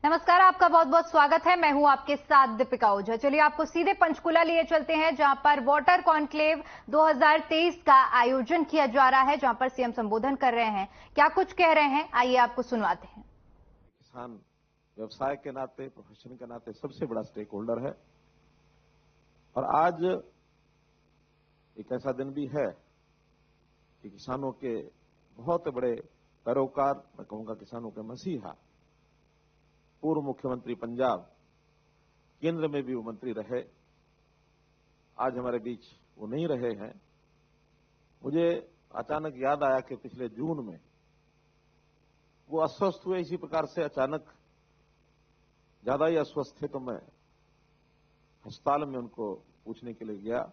नमस्कार, आपका बहुत बहुत स्वागत है। मैं हूं आपके साथ दीपिका ओझा। चलिए आपको सीधे पंचकुला लिए चलते हैं, जहां पर वाटर कॉन्क्लेव 2023 का आयोजन किया जा रहा है, जहां पर सीएम संबोधन कर रहे हैं। क्या कुछ कह रहे हैं, आइए आपको सुनवाते हैं। किसान व्यवसाय के नाते, प्रोफेशन के नाते सबसे बड़ा स्टेक होल्डर है और आज एक ऐसा दिन भी है कि किसानों के बहुत बड़े पैरोकार, मैं कहूंगा किसानों के मसीहा, पूर्व मुख्यमंत्री पंजाब, केंद्र में भी वो मंत्री रहे, आज हमारे बीच वो नहीं रहे हैं। मुझे अचानक याद आया कि पिछले जून में वो अस्वस्थ हुए, इसी प्रकार से अचानक ज्यादा ही अस्वस्थ थे, तो मैं अस्पताल में उनको पूछने के लिए गया।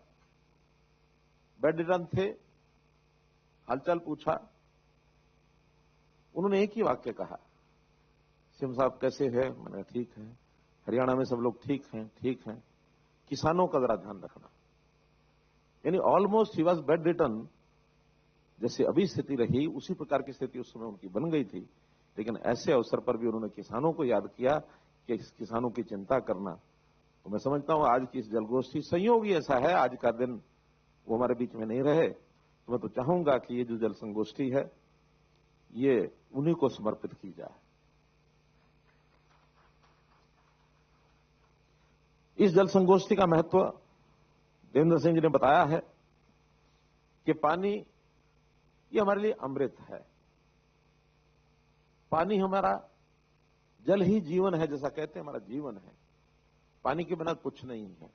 बेड रिडन थे, हालचाल पूछा। उन्होंने एक ही वाक्य कहा, सीएम साहब कैसे हैं? मैंने ठीक है। हरियाणा में सब लोग ठीक हैं, ठीक हैं, किसानों का जरा ध्यान रखना। यानी ऑलमोस्ट ही वॉज बेड रिटन। जैसे अभी स्थिति रही उसी प्रकार की स्थिति उस समय उनकी बन गई थी, लेकिन ऐसे अवसर पर भी उन्होंने किसानों को याद किया कि किसानों की चिंता करना। तो मैं समझता हूं आज की इस जलगोष्ठी, संयोग ही ऐसा है आज का दिन वो हमारे बीच में नहीं रहे, तो मैं तो चाहूंगा कि ये जो जल संगोष्ठी है ये उन्हीं को समर्पित की जाए। इस जल संगोष्ठी का महत्व देवेंद्र सिंह जी ने बताया है कि पानी ये हमारे लिए अमृत है। पानी हमारा, जल ही जीवन है, जैसा कहते हैं हमारा जीवन है। पानी के बिना कुछ नहीं है।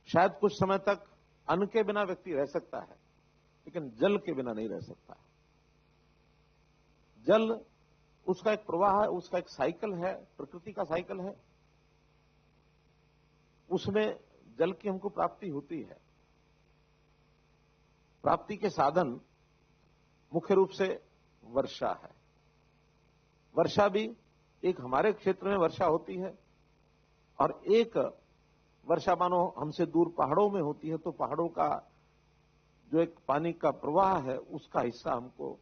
शायद कुछ समय तक अन्न के बिना व्यक्ति रह सकता है, लेकिन जल के बिना नहीं रह सकता। जल उसका एक प्रवाह है, उसका एक साइकिल है, प्रकृति का साइकिल है। उसमें जल की हमको प्राप्ति होती है। प्राप्ति के साधन मुख्य रूप से वर्षा है। वर्षा भी एक हमारे क्षेत्र में वर्षा होती है और एक वर्षा मानो हमसे दूर पहाड़ों में होती है, तो पहाड़ों का जो एक पानी का प्रवाह है उसका हिस्सा हमको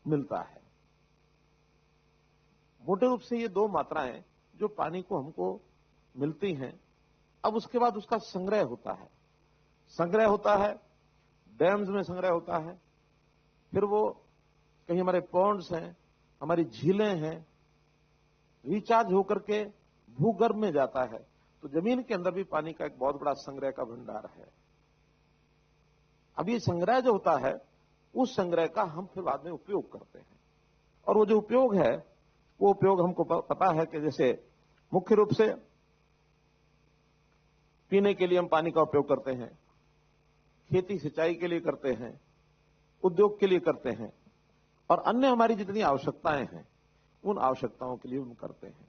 मिलता है। मोटे रूप से ये दो मात्राएं जो पानी को हमको मिलती हैं। अब उसके बाद उसका संग्रह होता है। संग्रह होता है, डैम्स में संग्रह होता है, फिर वो कहीं हमारे पॉन्ड्स हैं, हमारी झीलें हैं, रिचार्ज होकर के भूगर्भ में जाता है। तो जमीन के अंदर भी पानी का एक बहुत बड़ा संग्रह का भंडार है। अब ये संग्रह जो होता है, उस संग्रह का हम फिर बाद में उपयोग करते हैं। और वो जो उपयोग है, वो उपयोग हमको पता है कि जैसे मुख्य रूप से पीने के लिए हम पानी का उपयोग करते हैं, खेती सिंचाई के लिए करते हैं, उद्योग के लिए करते हैं, और अन्य हमारी जितनी आवश्यकताएं हैं उन आवश्यकताओं के लिए हम करते हैं।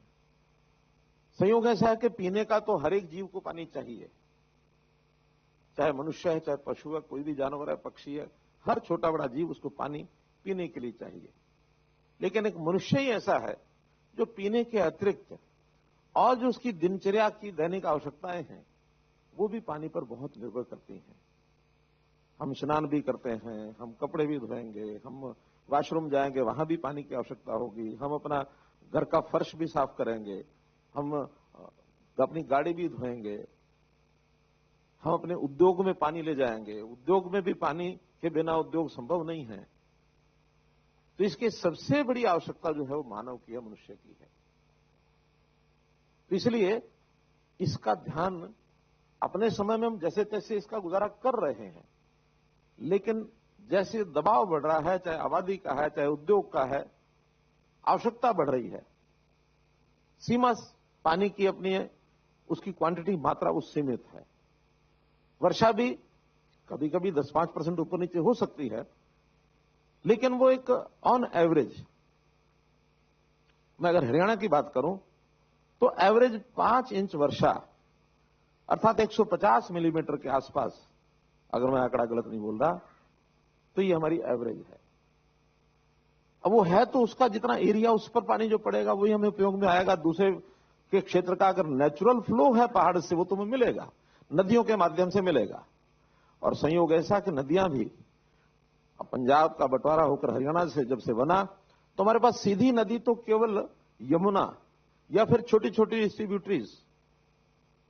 संयोग ऐसा है कि पीने का तो हर एक जीव को पानी चाहिए, चाहे मनुष्य है, चाहे पशु है, कोई भी जानवर है, पक्षी है, हर छोटा बड़ा जीव उसको पानी पीने के लिए चाहिए। लेकिन एक मनुष्य ही ऐसा है जो पीने के अतिरिक्त और जो उसकी दिनचर्या की दैनिक आवश्यकताएं हैं वो भी पानी पर बहुत निर्भर करती हैं। हम स्नान भी करते हैं, हम कपड़े भी धोएंगे, हम वॉशरूम जाएंगे, वहां भी पानी की आवश्यकता होगी, हम अपना घर का फर्श भी साफ करेंगे, हम अपनी गाड़ी भी धोएंगे, हम अपने उद्योग में पानी ले जाएंगे, उद्योग में भी पानी के बिना उद्योग संभव नहीं है। तो इसकी सबसे बड़ी आवश्यकता जो है वो मानव की है, मनुष्य की है। तो इसलिए इसका ध्यान अपने समय में हम जैसे तैसे इसका गुजारा कर रहे हैं, लेकिन जैसे दबाव बढ़ रहा है, चाहे आबादी का है, चाहे उद्योग का है, आवश्यकता बढ़ रही है। सीमा पानी की अपनी है, उसकी क्वांटिटी, मात्रा उस सीमित है। वर्षा भी कभी कभी 10-5% ऊपर नीचे हो सकती है, लेकिन वो एक ऑन एवरेज, मैं अगर हरियाणा की बात करूं तो एवरेज 5 इंच वर्षा अर्थात 150 मिलीमीटर के आसपास, अगर मैं आंकड़ा गलत नहीं बोल रहा, तो ये हमारी एवरेज है। अब वो है तो उसका जितना एरिया उस पर पानी जो पड़ेगा वही हमें उपयोग में आएगा। दूसरे के क्षेत्र का अगर नेचुरल फ्लो है पहाड़ से, वो तुम्हें मिलेगा, नदियों के माध्यम से मिलेगा। और संयोग ऐसा कि नदियां भी पंजाब का बंटवारा होकर हरियाणा से जब से बना, तो तो हमारे पास सीधी नदी तो केवल यमुना या फिर छोटी छोटी डिस्ट्रीब्यूटरीज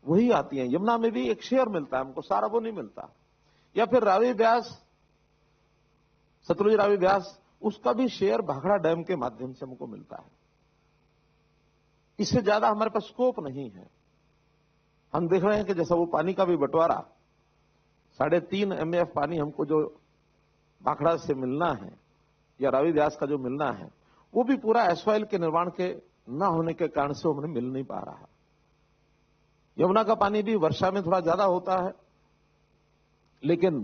वही आती हैं। यमुना में भी एक शेयर मिलता है हमको, सारा वो नहीं मिलता। या फिर रावी ब्यास, सतलुज रावी ब्यास, उसका भी शेयर भाखड़ा डैम के माध्यम से हमको मिलता है। इससे ज्यादा हमारे पास स्कोप नहीं है। हम देख रहे हैं कि जैसा वो पानी का भी बंटवारा 3.5 MF पानी हमको जो भाखड़ा से मिलना है या रावी ब्यास का जो मिलना है, वो भी पूरा एसवाइल के निर्माण के न होने के कारण से हमें मिल नहीं पा रहा। यमुना का पानी भी वर्षा में थोड़ा ज्यादा होता है, लेकिन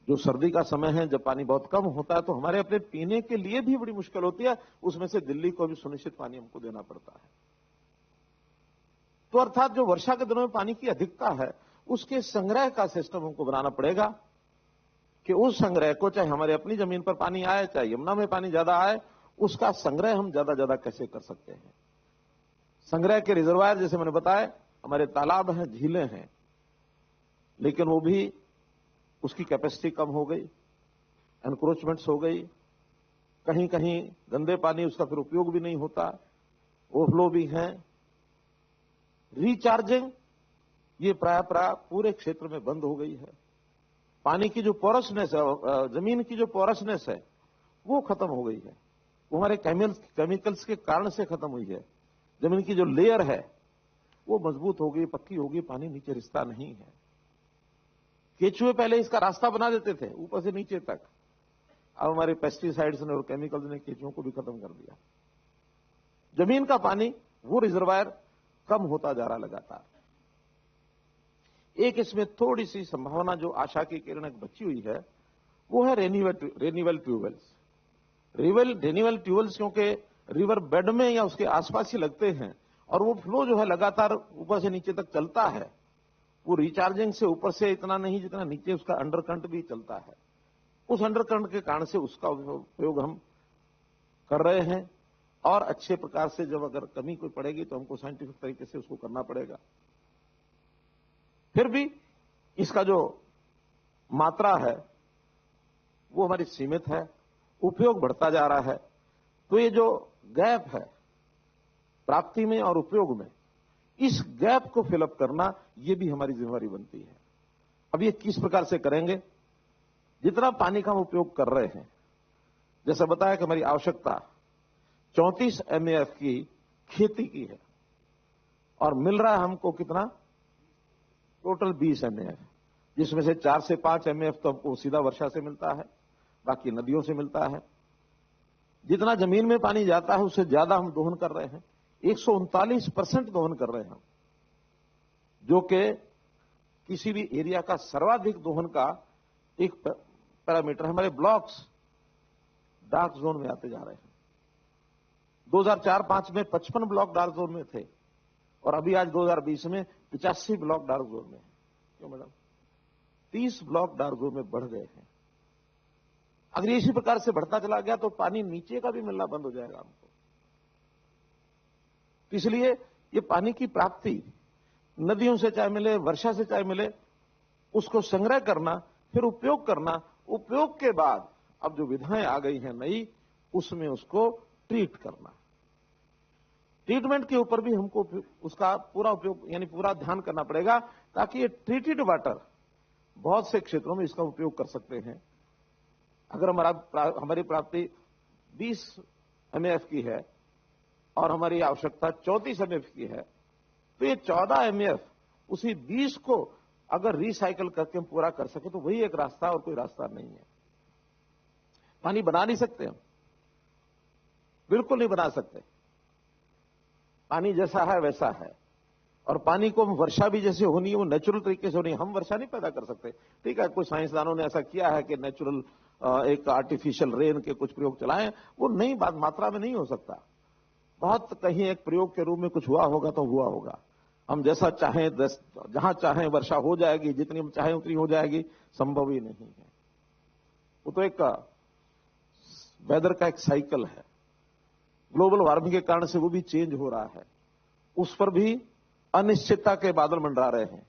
जो सर्दी का समय है, जब पानी बहुत कम होता है, तो हमारे अपने पीने के लिए भी बड़ी मुश्किल होती है। उसमें से दिल्ली को भी सुनिश्चित पानी हमको देना पड़ता है। तो अर्थात जो वर्षा के दिनों में पानी की अधिकता है, उसके संग्रह का सिस्टम हमको बनाना पड़ेगा कि उस संग्रह को, चाहे हमारे अपनी जमीन पर पानी आए, चाहे यमुना में पानी ज्यादा आए, उसका संग्रह हम ज्यादा ज्यादा कैसे कर सकते हैं। संग्रह के रिजर्वायर, जैसे मैंने बताया, हमारे तालाब हैं, झीलें हैं, लेकिन वो भी उसकी कैपेसिटी कम हो गई, एनक्रोचमेंट्स हो गई, कहीं कहीं गंदे पानी उसका फिर उपयोग भी नहीं होता, ओवरफ्लो भी है। रिचार्जिंग ये प्राय पूरे क्षेत्र में बंद हो गई है। पानी की जो पोरसनेस है, जमीन की जो पोरसनेस है, वो खत्म हो गई है। वो हमारे केमिकल्स के कारण से खत्म हुई है। जमीन की जो लेयर है वो मजबूत हो गई, पक्की हो गई, पानी नीचे रिश्ता नहीं है। केचुए पहले इसका रास्ता बना देते थे ऊपर से नीचे तक, अब हमारे पेस्टिसाइड्स ने और केमिकल्स ने केचुओं को भी खत्म कर दिया। जमीन का पानी वो रिजर्वायर कम होता जा रहा लगातार। एक इसमें थोड़ी सी संभावना, जो आशा की किरण बची हुई है, वो है रेन्यूएबल ट्यूबवेल्स। रेन्यूएबल ट्यूबवेल्स क्योंकि रिवर बेड में या उसके आसपास ही लगते हैं और वो फ्लो जो है लगातार ऊपर से नीचे तक चलता है। वो रिचार्जिंग से ऊपर से इतना नहीं जितना नीचे उसका अंडरकरंट भी चलता है। उस अंडरकरंट के कारण से उसका उपयोग हम कर रहे हैं, और अच्छे प्रकार से जब अगर कमी कोई पड़ेगी तो हमको साइंटिफिक तरीके से उसको करना पड़ेगा। फिर भी इसका जो मात्रा है वो हमारी सीमित है, उपयोग बढ़ता जा रहा है। तो ये जो गैप है प्राप्ति में और उपयोग में, इस गैप को फिलअप करना ये भी हमारी जिम्मेदारी बनती है। अब ये किस प्रकार से करेंगे? जितना पानी का हम उपयोग कर रहे हैं, जैसा बताया कि हमारी आवश्यकता 34 MAF की खेती की है और मिल रहा है हमको कितना? टोटल 20 MAF, जिसमें से 4 से 5 MAF तो हमको सीधा वर्षा से मिलता है, बाकी नदियों से मिलता है। जितना जमीन में पानी जाता है उससे ज्यादा हम दोहन कर रहे हैं, 139% दोहन कर रहे हैं हम, जो कि किसी भी एरिया का सर्वाधिक दोहन का एक पैरामीटर। हमारे ब्लॉक्स डार्क जोन में आते जा रहे हैं। 2004-05 में 55 ब्लॉक डार्क जोन में थे और अभी आज 2020 में 85 ब्लॉक डार्क जोन में है। क्यों मैडम? 30 ब्लॉक डार्क जोन में बढ़ गए हैं। अगर इसी प्रकार से बढ़ता चला गया तो पानी नीचे का भी मिलना बंद हो जाएगा हमको। इसलिए ये पानी की प्राप्ति नदियों से चाहे मिले, वर्षा से चाहे मिले, उसको संग्रह करना, फिर उपयोग करना, उपयोग के बाद अब जो विधाएं आ गई हैं नई, उसमें उसको ट्रीट करना। ट्रीटमेंट के ऊपर भी हमको उसका पूरा उपयोग यानी पूरा ध्यान करना पड़ेगा, ताकि ये ट्रीटेड वाटर बहुत से क्षेत्रों में इसका उपयोग कर सकते हैं। अगर हमारी प्राप्ति 20 MAF की है और हमारी आवश्यकता 34 MAF की है, तो ये 14 MAF उसी 20 को अगर रिसाइकल करके हम पूरा कर सके तो वही एक रास्ता, और कोई रास्ता नहीं है। पानी बना नहीं सकते हम, बिल्कुल नहीं बना सकते। पानी जैसा है वैसा है, और पानी को वर्षा भी जैसे होनी है वो नेचुरल तरीके से होनी है। हम वर्षा नहीं पैदा कर सकते, ठीक है, कुछ साइंसदानों ने ऐसा किया है कि नेचुरल एक आर्टिफिशियल रेन के कुछ प्रयोग चलाएं, वो नहीं बात मात्रा में नहीं हो सकता। बहुत कहीं एक प्रयोग के रूप में कुछ हुआ होगा तो हुआ होगा। हम जैसा चाहें जहां चाहें वर्षा हो जाएगी, जितनी हम चाहें उतनी हो जाएगी, संभव ही नहीं है। वो तो एक वेदर का एक साइकिल है, ग्लोबल वार्मिंग के कारण से वो भी चेंज हो रहा है। उस पर भी अनिश्चितता के बादल मंडरा रहे हैं।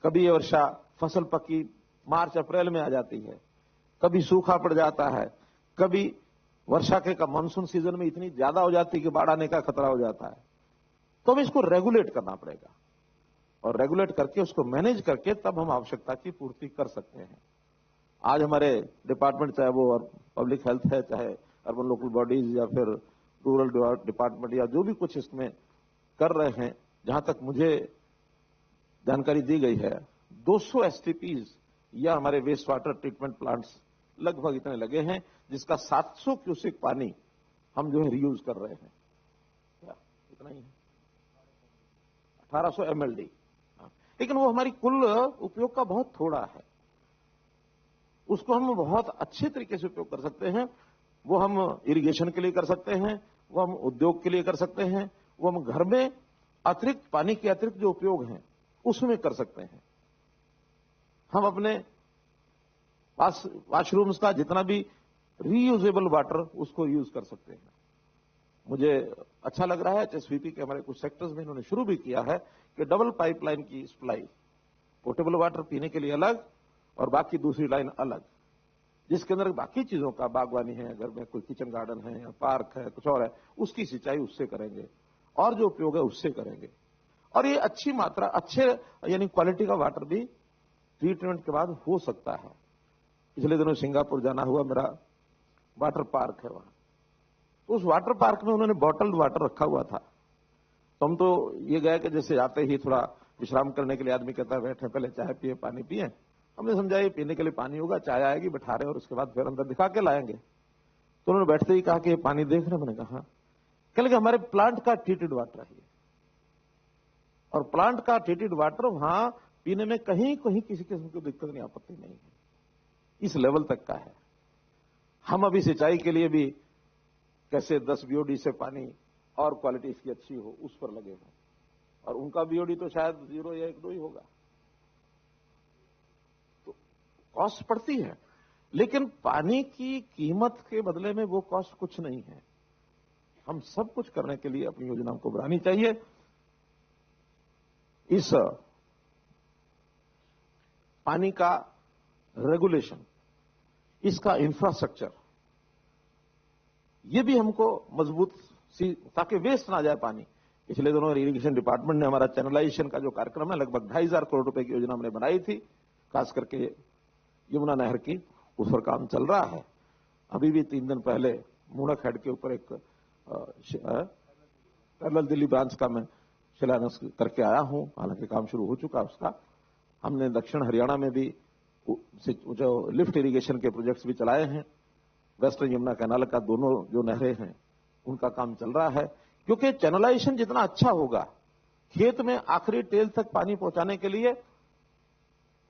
कभी ये वर्षा फसल पकी मार्च अप्रैल में आ जाती है, कभी सूखा पड़ जाता है, कभी वर्षा के का मानसून सीजन में इतनी ज्यादा हो जाती है कि बाढ़ आने का खतरा हो जाता है। तो हमें इसको रेगुलेट करना पड़ेगा और रेगुलेट करके उसको मैनेज करके तब हम आवश्यकता की पूर्ति कर सकते हैं। आज हमारे डिपार्टमेंट, चाहे वो पब्लिक हेल्थ है, चाहे अर्बन लोकल बॉडीज या फिर रूरल डिपार्टमेंट या जो भी कुछ इसमें कर रहे हैं, जहां तक मुझे जानकारी दी गई है 200 एसटीपीज या हमारे वेस्ट वाटर ट्रीटमेंट प्लांट्स लगभग इतने लगे हैं, जिसका 700 क्यूसेक पानी हम जो है रीयूज कर रहे हैं। क्या इतना ही है? 1800 MLD। लेकिन वो हमारी कुल उपयोग का बहुत थोड़ा है। उसको हम बहुत अच्छे तरीके से उपयोग कर सकते हैं। वो हम इरिगेशन के लिए कर सकते हैं, वो हम उद्योग के लिए कर सकते हैं, वो हम घर में अतिरिक्त पानी के अतिरिक्त जो उपयोग हैं उसमें कर सकते हैं। हम अपने वॉशरूम्स का जितना भी रीयूजेबल वाटर उसको यूज कर सकते हैं। मुझे अच्छा लग रहा है एचएसवीपी के हमारे कुछ सेक्टर्स में इन्होंने शुरू भी किया है कि डबल पाइपलाइन की सप्लाई, पोर्टेबल वाटर पीने के लिए अलग और बाकी दूसरी लाइन अलग, जिसके अंदर बाकी चीजों का, बागवानी है, घर में कोई किचन गार्डन है या पार्क है, कुछ और है, उसकी सिंचाई उससे करेंगे और जो उपयोग है उससे करेंगे। और ये अच्छी मात्रा, अच्छे यानी क्वालिटी का वाटर भी ट्रीटमेंट के बाद हो सकता है। पिछले दिनों सिंगापुर जाना हुआ, मेरा वाटर पार्क है वहां, तो उस वाटर पार्क में उन्होंने बॉटल्ड वाटर रखा हुआ था। तो हम तो ये गए कि जैसे आते ही थोड़ा विश्राम करने के लिए आदमी कहता है बैठे, पहले चाय पिए, पानी पिए। हमने समझा ये पीने के लिए पानी होगा, चाय आएगी, बैठा रहे और उसके बाद फिर अंदर दिखा के लाएंगे। तो उन्होंने बैठते ही कहा कि ये पानी देख रहे? मैंने कहा, कह लगे हमारे प्लांट का ट्रीटेड वाटर है और प्लांट का ट्रीटेड वाटर वहां पीने में कहीं कहीं किसी किस्म की दिक्कत नहीं, आपत्ति नहीं है, इस लेवल तक का है। हम अभी सिंचाई के लिए भी कैसे 10 BOD से पानी और क्वालिटी इसकी अच्छी हो उस पर लगे हैं, और उनका BOD तो शायद 0 या 1-2 ही होगा। तो कॉस्ट पड़ती है, लेकिन पानी की कीमत के बदले में वो कॉस्ट कुछ नहीं है। हम सब कुछ करने के लिए अपनी योजनाओं को बढ़ानी चाहिए। इस पानी का रेगुलेशन, इसका इंफ्रास्ट्रक्चर, ये भी हमको मजबूत ताकि वेस्ट ना जाए पानी। पिछले दिनों इरिगेशन डिपार्टमेंट ने हमारा चैनलाइजेशन का जो कार्यक्रम है, लगभग 2,500 करोड़ रुपए की योजना हमने बनाई थी, खास करके यमुना नहर की, उस पर काम चल रहा है। अभी भी 3 दिन पहले मूणक हेड के ऊपर एक पैरेलल दिल्ली ब्रांच का मैं शिलान्यास करके आया हूं, हालांकि काम शुरू हो चुका है उसका। हमने दक्षिण हरियाणा में भी जो लिफ्ट इरिगेशन के प्रोजेक्ट्स भी चलाए हैं। वेस्टर्न यमुना कैनाल का दोनों जो नहरें हैं उनका काम चल रहा है, क्योंकि चैनलाइजेशन जितना अच्छा होगा, खेत में आखिरी टेल तक पानी पहुंचाने के लिए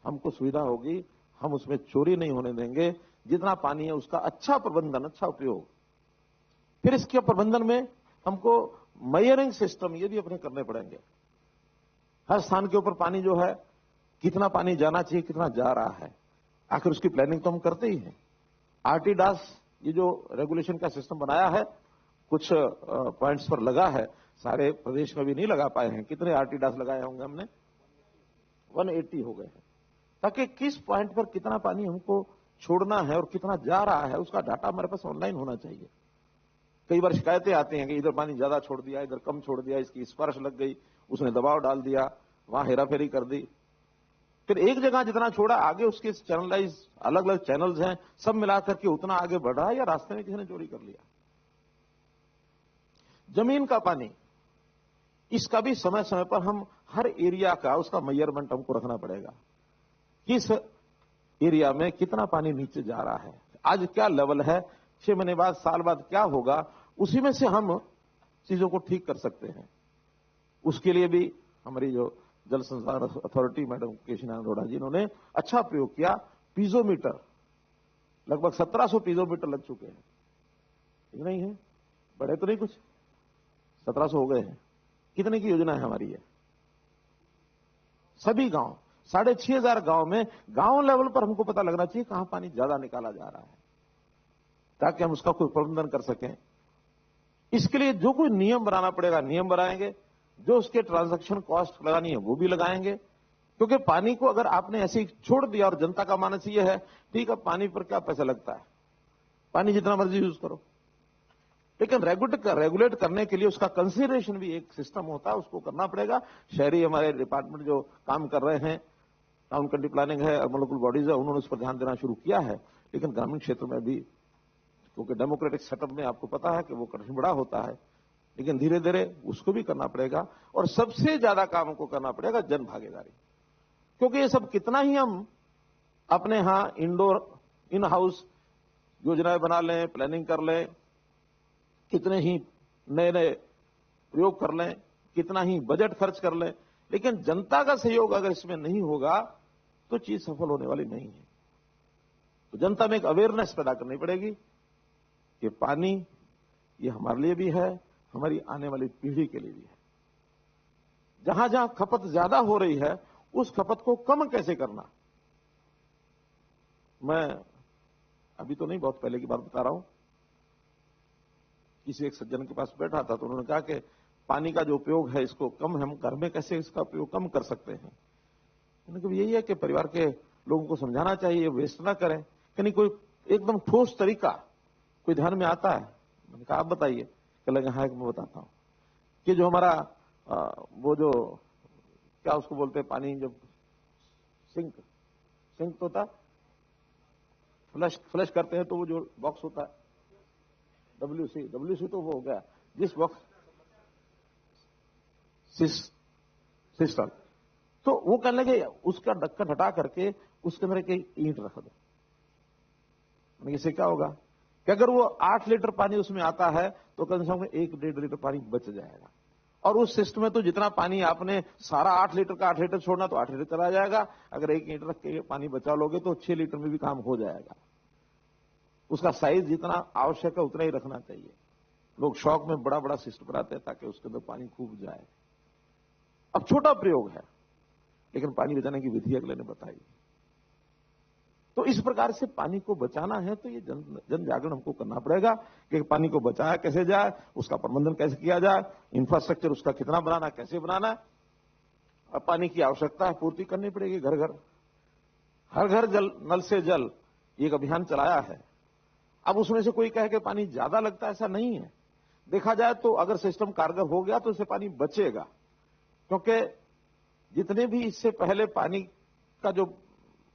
हमको सुविधा होगी, हम उसमें चोरी नहीं होने देंगे। जितना पानी है उसका अच्छा प्रबंधन, अच्छा उपयोग। फिर इसके प्रबंधन में हमको मेजरिंग सिस्टम ये भी अपने करने पड़ेंगे। हर स्थान के ऊपर पानी जो है, कितना पानी जाना चाहिए, कितना जा रहा है, आखिर उसकी प्लानिंग तो हम करते ही हैं। आरटीडास ये जो रेगुलेशन का सिस्टम बनाया है, कुछ पॉइंट्स पर लगा है, सारे प्रदेश में भी नहीं लगा पाए हैं। कितने आरटीडास लगाए होंगे हमने? 180 हो गए हैं, ताकि किस पॉइंट पर कितना पानी हमको छोड़ना है और कितना जा रहा है उसका डाटा हमारे पास ऑनलाइन होना चाहिए। कई बार शिकायतें आती हैं कि इधर पानी ज्यादा छोड़ दिया, इधर कम छोड़ दिया, इसकी स्पर्श लग गई, उसने दबाव डाल दिया, वहां हेराफेरी कर दी। फिर एक जगह जितना छोड़ा, आगे उसके चैनलाइज अलग अलग चैनल्स हैं, सब मिलाकर के उतना आगे बढ़ा या रास्ते में किसी ने चोरी कर लिया। जमीन का पानी, इसका भी समय समय पर हम हर एरिया का उसका मेजरमेंट हमको रखना पड़ेगा। किस एरिया में कितना पानी नीचे जा रहा है, आज क्या लेवल है, 6 महीने बाद, साल बाद क्या होगा, उसी में से हम चीजों को ठीक कर सकते हैं। उसके लिए भी हमारी जो जल संसाधन अथॉरिटी मैडम केशरी नारायण अरोड़ा जी, इन्होंने अच्छा प्रयोग किया। पीजोमीटर, लगभग 1700 पीजोमीटर लग चुके हैं। ठीक नहीं है, बड़े तो नहीं, कुछ 1700 हो गए हैं। कितने की योजना है हमारी है? सभी गांव, 6,500 गांव में, गांव लेवल पर हमको पता लगना चाहिए कहां पानी ज्यादा निकाला जा रहा है, ताकि हम उसका कोई प्रबंधन कर सकें। इसके लिए जो कोई नियम बनाना पड़ेगा, नियम बनाएंगे, जो उसके ट्रांजैक्शन कॉस्ट लगानी है वो भी लगाएंगे। क्योंकि पानी को अगर आपने ऐसे ही छोड़ दिया, और जनता का मानस ये है, ठीक है पानी पर क्या पैसा लगता है, पानी जितना मर्जी यूज करो, लेकिन रेगुलेट करने के लिए उसका कंसिडरेशन भी एक सिस्टम होता है, उसको करना पड़ेगा। शहरी हमारे डिपार्टमेंट जो काम कर रहे हैं, टाउन कंट्री प्लानिंग है, अर्बन लोकल बॉडीज है, उन्होंने उस पर ध्यान देना शुरू किया है। लेकिन ग्रामीण क्षेत्र में भी, क्योंकि डेमोक्रेटिक सेटअप में आपको पता है कि वो कठिन बड़ा होता है, लेकिन धीरे धीरे उसको भी करना पड़ेगा। और सबसे ज्यादा काम को करना पड़ेगा जन भागीदारी, क्योंकि ये सब कितना ही हम अपने यहां इन हाउस योजनाएं बना लें, प्लानिंग कर लें, कितने ही नए नए प्रयोग कर लें, कितना ही बजट खर्च कर लें, लेकिन जनता का सहयोग अगर इसमें नहीं होगा तो चीज सफल होने वाली नहीं है। तो जनता में एक अवेयरनेस पैदा करनी पड़ेगी कि पानी ये हमारे लिए भी है, हमारी आने वाली पीढ़ी के लिए भी है। जहां जहां खपत ज्यादा हो रही है उस खपत को कम कैसे करना। मैं अभी तो नहीं, बहुत पहले की बात बता रहा हूं। किसी एक सज्जन के पास बैठा था तो उन्होंने कहा कि पानी का जो उपयोग है इसको कम, हम घर में कैसे इसका उपयोग कम कर सकते हैं। उन्होंने कहा यही है कि परिवार के लोगों को समझाना चाहिए, वेस्ट ना करें। कहीं कोई एकदम ठोस तरीका कोई ध्यान में आता है? मैंने कहा आप बताइए। कह लगे हाँ, मैं बताता हूं कि जो हमारा वो जो क्या उसको बोलते हैं, पानी जब सिंक तो था, फ्लश करते हैं तो वो जो बॉक्स होता है WC तो वो हो गया, जिस बॉक्स सिस्टम, तो वो कहने लगे उसका ढक्कन हटा करके उसके अंदर एक ईंट रख दो। इससे क्या होगा कि अगर वो 8 लीटर पानी उसमें आता है तो कम से कम 1-1.5 लीटर पानी बच जाएगा। और उस सिस्टम में तो जितना पानी आपने सारा 8 लीटर का 8 लीटर छोड़ना तो 8 लीटर चला जाएगा। अगर 1 ईंट रख के पानी बचा लोगे तो 6 लीटर में भी काम हो जाएगा। उसका साइज जितना आवश्यक है उतना ही रखना चाहिए। लोग शौक में बड़ा बड़ा सिस्टम बनाते हैं ताकि उसके अंदर पानी खूब जाए। अब छोटा प्रयोग है लेकिन पानी बचाने की विधि अगले ने बताई। तो इस प्रकार से पानी को बचाना है तो ये जन जागरण हमको करना पड़ेगा कि पानी को बचाया कैसे जाए, उसका प्रबंधन कैसे किया जाए, इंफ्रास्ट्रक्चर उसका कितना बनाना, कैसे बनाना। अब पानी की आवश्यकता है, पूर्ति करनी पड़ेगी। घर घर, हर घर जल, नल से जल, एक अभियान चलाया है। अब उसमें से कोई कहे कि पानी ज्यादा लगता है, ऐसा नहीं है। देखा जाए तो अगर सिस्टम कारगर हो गया तो इससे पानी बचेगा, क्योंकि जितने भी इससे पहले पानी का जो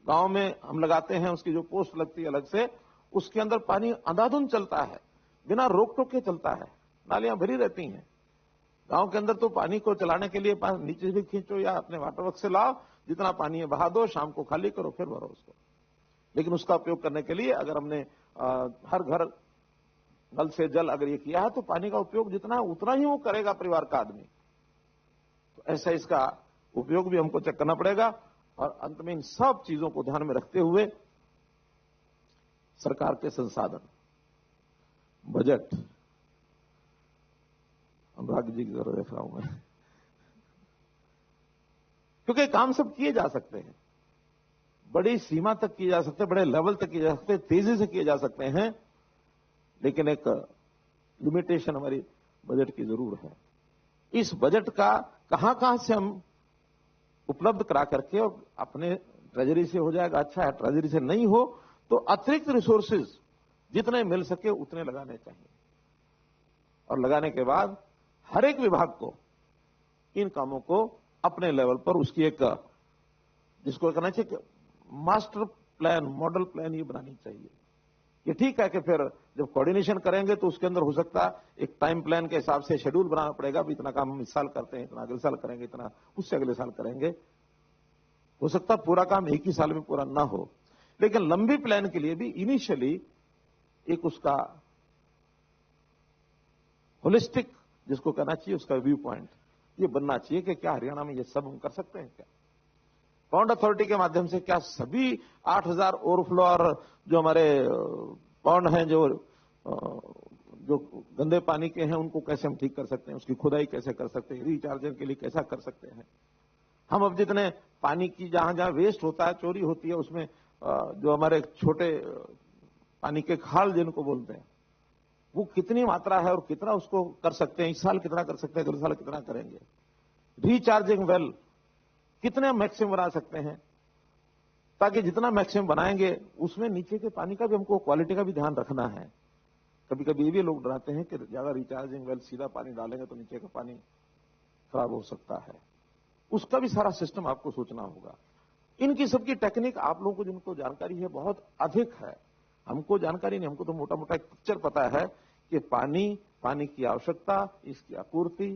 गांव में हम लगाते हैं उसकी जो पोस्ट लगती है अलग से, उसके अंदर पानी अंधाधुंध चलता है, बिना रोक टोक के चलता है, नालियां भरी रहती हैं। गांव के अंदर तो पानी को चलाने के लिए नीचे से भी खींचो या अपने वाटर वर्क से लाओ, जितना पानी है बहा दो, शाम को खाली करो, फिर भरो उसको। लेकिन उसका उपयोग करने के लिए अगर हमने हर घर नल से जल अगर ये किया है तो पानी का उपयोग जितना है उतना ही वो करेगा परिवार का आदमी। तो ऐसा इसका उपयोग भी हमको चेक करना पड़ेगा। और अंत में इन सब चीजों को ध्यान में रखते हुए सरकार के संसाधन, बजट, अनुराग जी की तरफ देख रहा हूं मैं, क्योंकि काम सब किए जा सकते हैं, बड़ी सीमा तक किए जा सकते हैं, बड़े लेवल तक किए जा सकते हैं, तेजी से किए जा सकते हैं, लेकिन एक लिमिटेशन हमारी बजट की जरूर है। इस बजट का कहां कहां से हम उपलब्ध करा करके, और अपने ट्रेजरी से हो जाएगा अच्छा है, ट्रेजरी से नहीं हो तो अतिरिक्त रिसोर्सेज जितने मिल सके उतने लगाने चाहिए। और लगाने के बाद हर एक विभाग को इन कामों को अपने लेवल पर उसकी एक, जिसको करना चाहिए मास्टर प्लान, मॉडल प्लान ये बनानी चाहिए। ये ठीक है कि फिर जब कोऑर्डिनेशन करेंगे तो उसके अंदर हो सकता है एक टाइम प्लान के हिसाब से शेड्यूल बनाना पड़ेगा, भी इतना काम हम इस साल करते हैं, इतना अगले साल करेंगे, इतना उससे अगले साल करेंगे। हो सकता है पूरा काम एक ही साल में पूरा ना हो, लेकिन लंबी प्लान के लिए भी इनिशियली एक उसका होलिस्टिक, जिसको कहना चाहिए उसका व्यू पॉइंट ये बनना चाहिए कि क्या हरियाणा में ये सब हम कर सकते हैं क्या। पॉन्ड अथॉरिटी के माध्यम से क्या सभी 8000 ओवरफ्लो और जो हमारे पॉन्ड हैं जो गंदे पानी के हैं उनको कैसे हम ठीक कर सकते हैं, उसकी खुदाई कैसे कर सकते हैं, रिचार्जर के लिए कैसा कर सकते हैं। हम अब जितने पानी की जहां जहां वेस्ट होता है, चोरी होती है, उसमें जो हमारे छोटे पानी के खाल जिनको बोलते हैं, वो कितनी मात्रा है और कितना उसको कर सकते हैं, इस साल कितना कर सकते हैं, अगले साल कितना करेंगे। रिचार्जिंग वेल कितने मैक्सिमम बना सकते हैं, ताकि जितना मैक्सिमम बनाएंगे उसमें नीचे के पानी का भी हमको क्वालिटी का भी ध्यान रखना है। कभी कभी ये भी लोग डराते हैं कि ज्यादा रिचार्जिंग वेल सीधा पानी डालेंगे तो नीचे का पानी खराब हो सकता है, उसका भी सारा सिस्टम आपको सोचना होगा। इनकी सबकी टेक्निक आप लोगों को जिनको जानकारी है बहुत अधिक है, हमको जानकारी नहीं, हमको तो मोटा मोटा एक पिक्चर पता है कि पानी की आवश्यकता, इसकी आपूर्ति,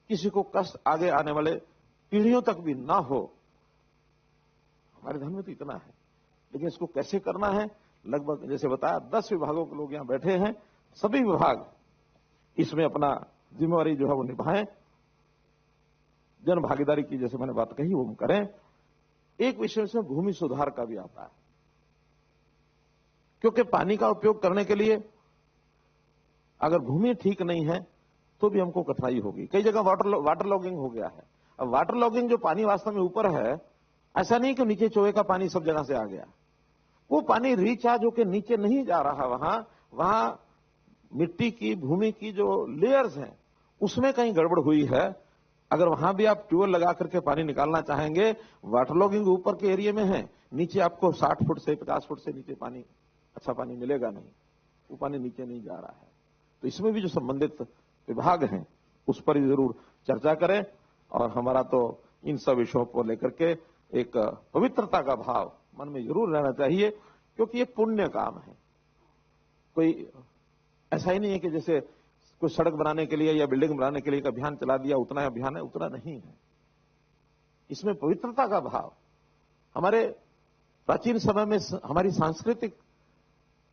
किसी को कष्ट आगे आने वाले पीढ़ियों तक भी ना हो, हमारे ध्यान में तो इतना है। लेकिन इसको कैसे करना है, लगभग जैसे बताया 10 विभागों के लोग यहां बैठे हैं, सभी विभाग इसमें अपना जिम्मेवारी जो है वो निभाएं, जन भागीदारी की जैसे मैंने बात कही वो हम करें। एक विषय से भूमि सुधार का भी आता है, क्योंकि पानी का उपयोग करने के लिए अगर भूमि ठीक नहीं है तो भी हमको कठिनाई होगी। कई जगह वाटर लॉगिंग हो गया है। अब वाटर लॉगिंग जो पानी वास्तव में ऊपर है, ऐसा नहीं कि नीचे चोए का पानी सब जगह से आ गया, वो पानी रिचार्ज होकर नीचे नहीं जा रहा, वहां मिट्टी की भूमि की जो लेयर्स हैं उसमें कहीं गड़बड़ हुई है। अगर वहां भी आप ट्यूबवेल लगा करके पानी निकालना चाहेंगे, वाटर लॉगिंग ऊपर के एरिया में है, नीचे आपको 60 फुट से 50 फुट से नीचे पानी, अच्छा पानी मिलेगा नहीं, वो पानी नीचे नहीं जा रहा है। तो इसमें भी जो संबंधित विभाग हैं उस पर भी जरूर चर्चा करें, और हमारा तो इन सब विषयों को लेकर के एक पवित्रता का भाव मन में जरूर रहना चाहिए, क्योंकि ये पुण्य काम है। कोई ऐसा ही नहीं है कि जैसे कोई सड़क बनाने के लिए या बिल्डिंग बनाने के लिए एक अभियान चला दिया, उतना अभियान है, उतना नहीं है। इसमें पवित्रता का भाव, हमारे प्राचीन समय में हमारी सांस्कृतिक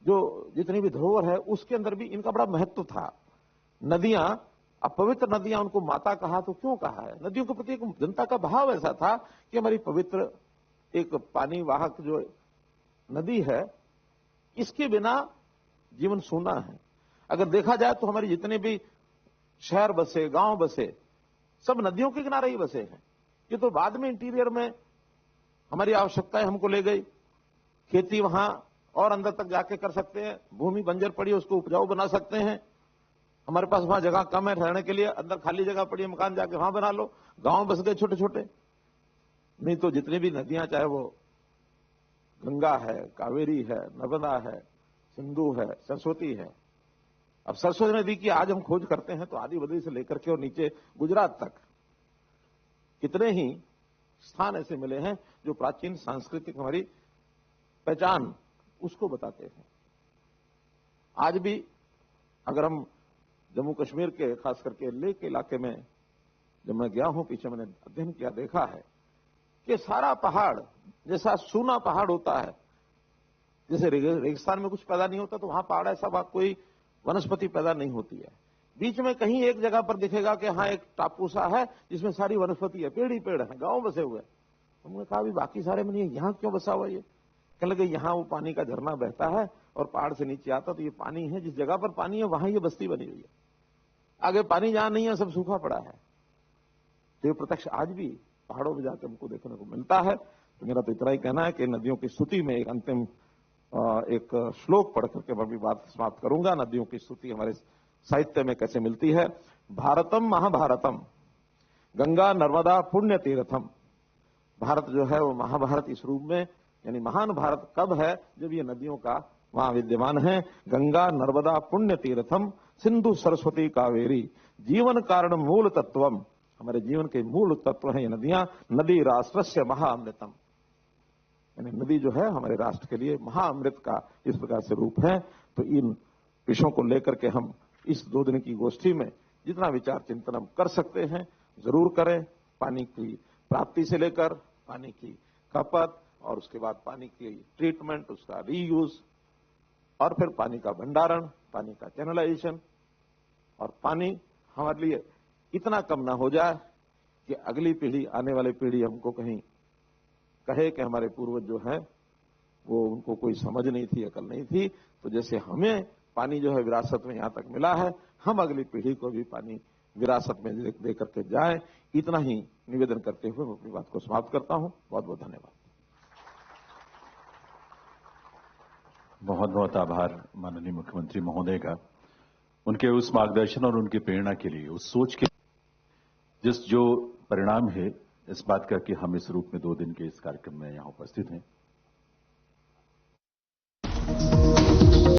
जो जितनी भी धरोहर है उसके अंदर भी इनका बड़ा महत्व था। नदियां, अब पवित्र नदियां, उनको माता कहा तो क्यों कहा है? नदियों के प्रति एक जनता का भाव ऐसा था कि हमारी पवित्र एक पानी वाहक जो नदी है, इसके बिना जीवन सूना है। अगर देखा जाए तो हमारे जितने भी शहर बसे, गांव बसे, सब नदियों के किनारे ही बसे हैं। ये तो बाद में इंटीरियर में हमारी आवश्यकताएं हमको ले गई, खेती वहां और अंदर तक जाके कर सकते हैं, भूमि बंजर पड़ी उसको उपजाऊ बना सकते हैं, हमारे पास वहां जगह कम है रहने के लिए, अंदर खाली जगह पड़ी है, मकान जाके वहां बना लो, गांव बस गए छोटे छोटे। नहीं तो जितनी भी नदियां, चाहे वो गंगा है, कावेरी है, नर्मदा है, सिंधु है, सरस्वती है। अब सरस्वती नदी की आज हम खोज करते हैं तो आदि बद्री से लेकर के और नीचे गुजरात तक कितने ही स्थान ऐसे मिले हैं जो प्राचीन सांस्कृतिक हमारी पहचान उसको बताते हैं। आज भी अगर हम जम्मू कश्मीर के खास करके लेह के इलाके में जब मैं गया हूं, पीछे मैंने अध्ययन किया, देखा है कि सारा पहाड़ जैसा सूना पहाड़ होता है, जैसे रेगिस्तान में कुछ पैदा नहीं होता तो वहां पहाड़ ऐसा कोई वनस्पति पैदा नहीं होती है। बीच में कहीं एक जगह पर दिखेगा कि हाँ एक टापू सा है जिसमें सारी वनस्पति है, पेड़ ही पेड़ है, गांव बसे हुए। हमने कहा अभी बाकी सारे में नहीं है, यहां क्यों बसा हुआ ये? कहने लगे यहां वो पानी का झरना बहता है और पहाड़ से नीचे आता, तो ये पानी है, जिस जगह पर पानी है वहां ये बस्ती बनी हुई है, आगे पानी जहां नहीं है सब सूखा पड़ा है। तो ये प्रत्यक्ष आज भी पहाड़ों में जाकर हमको देखने को मिलता है। तो मेरा तो इतना ही कहना है कि नदियों की स्तुति में एक अंतिम एक श्लोक पढ़ करके मैं भी बात समाप्त करूंगा। नदियों की स्तुति हमारे साहित्य में कैसे मिलती है? भारतम महाभारतम गंगा नर्मदा पुण्य तीर्थम। भारत जो है वो महाभारत इस रूप में, यानी महान भारत कब है? जब ये नदियों का वहां विद्यमान है। गंगा नर्मदा पुण्य तीर्थम सिंधु सरस्वती कावेरी जीवन कारण मूल तत्वम। हमारे जीवन के मूल तत्व है ये नदियां। नदी राष्ट्रस्य महाअमृतम, यानी नदी जो है हमारे राष्ट्र के लिए महाअमृत का इस प्रकार से रूप है। तो इन विषयों को लेकर के हम इस 2 दिन की गोष्ठी में जितना विचार चिंतन हम कर सकते हैं जरूर करें। पानी की प्राप्ति से लेकर पानी की खपत और उसके बाद पानी की ट्रीटमेंट, उसका रीयूज, और फिर पानी का भंडारण, पानी का चैनलाइजेशन, और पानी हमारे लिए इतना कम ना हो जाए कि अगली पीढ़ी, आने वाली पीढ़ी हमको कहीं कहे कि हमारे पूर्वज जो है वो उनको कोई समझ नहीं थी, अकल नहीं थी। तो जैसे हमें पानी जो है विरासत में यहां तक मिला है, हम अगली पीढ़ी को भी पानी विरासत में दे करके जाए। इतना ही निवेदन करते हुए मैं अपनी बात को समाप्त करता हूं। बहुत बहुत धन्यवाद। बहुत बहुत आभार माननीय मुख्यमंत्री महोदय का, उनके उस मार्गदर्शन और उनकी प्रेरणा के लिए, उस सोच के जो परिणाम है इस बात का कि हम इस रूप में 2 दिन के इस कार्यक्रम में यहां उपस्थित हैं।